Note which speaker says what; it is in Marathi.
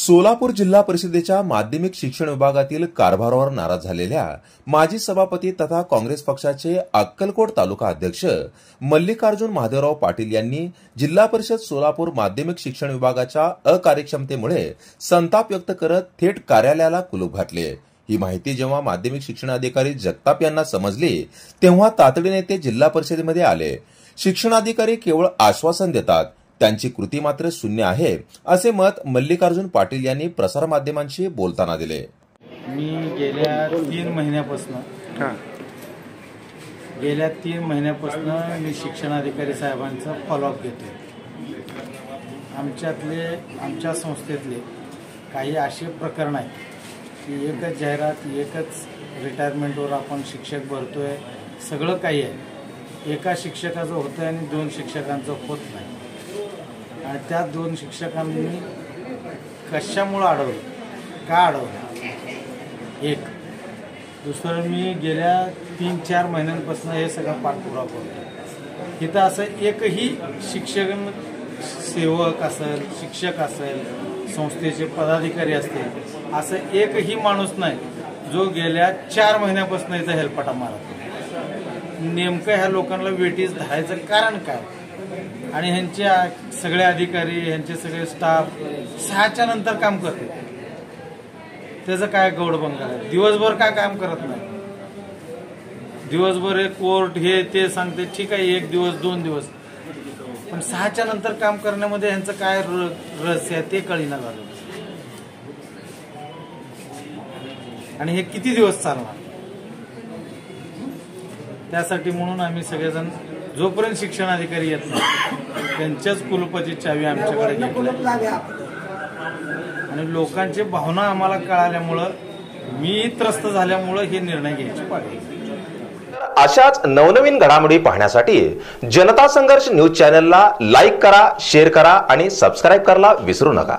Speaker 1: सोलापूर जिल्हा परिषदेच्या माध्यमिक शिक्षण विभागातील कारभारावर नाराज झालेल्या माजी सभापती तथा काँग्रेस पक्षाचे अक्कलकोट तालुका अध्यक्ष मल्लिकार्जुन महादेवराव पाटील यांनी जिल्हा परिषद सोलापूर माध्यमिक शिक्षण विभागाच्या अकार्यक्षमतेमुळे संताप व्यक्त करत थेट कार्यालयाला कुलूप घातले। ही माहिती जेव्हा माध्यमिक शिक्षणाधिकारी जगताप यांना समजली तेव्हा तातडीने ते जिल्हा परिषदेमध्ये आले। शिक्षणाधिकारी केवळ आश्वासन देतात, त्यांची कृती मात्र शून्य आहे, असे मत मल्लिकार्जुन पाटील यांनी प्रसारमाध्यमांशी बोलताना दिले।
Speaker 2: मी गेल्या 3 महिन्यापासून मी शिक्षणाधिकारी साहेबांचा फॉलोअप घेतोय। आमच्या संस्थेतले काही असे प्रकरण आहेत की एकच जाहिरात, एकच रिटायरमेंटवर आपण शिक्षक भरतोय, सगळं काही आहे। एका शिक्षकाचं होतं आणि 2 शिक्षकांचं होत नाही। आणि त्या 2 शिक्षकांनी कशामुळे अडवलं, का अडवलं, एक। दुसरं, मी गेल्या 3-4 महिन्यांपासून हे सगळं पाठपुरावा करतो। इथं असं एकही शिक्षक, सेवक असेल, शिक्षक असेल, संस्थेचे पदाधिकारी असतील, असं एकही माणूस नाही जो गेल्या 4 महिन्यापासून इथं हेलपाटा मारतो। नेमकं ह्या लोकांना वेटीस धरायचं कारण काय? आणि ह्यांचे सगळे अधिकारी, ह्यांचे सगळे स्टाफ 6च्या नंतर काम करते, त्याचं काय गौडबंगा आहे? दिवसभर काय काम करत नाही? दिवसभर कोर्ट हे ते सांगते, ठीक आहे, 1 दिवस 2 दिवस, पण 6च्या नंतर काम करण्यामध्ये ह्यांचं काय रहस्य आहे ते कळीना झालं। आणि हे किती दिवस चालणार? त्यासाठी म्हणून आम्ही सगळेजण जोपर्यंत शिक्षणाधिकारी येत नाही त्यांच्याच कुलुपाची चावी आमच्याकडे घेतली आणि लोकांची भावना आम्हाला कळाल्यामुळं, मी त्रस्त झाल्यामुळं हे निर्णय घ्यायचे पाहिजे।
Speaker 1: अशाच नवनवीन घडामोडी पाहण्यासाठी जनता संघर्ष न्यूज चॅनलला लाईक करा, शेअर करा आणि सबस्क्राईब करायला विसरू नका।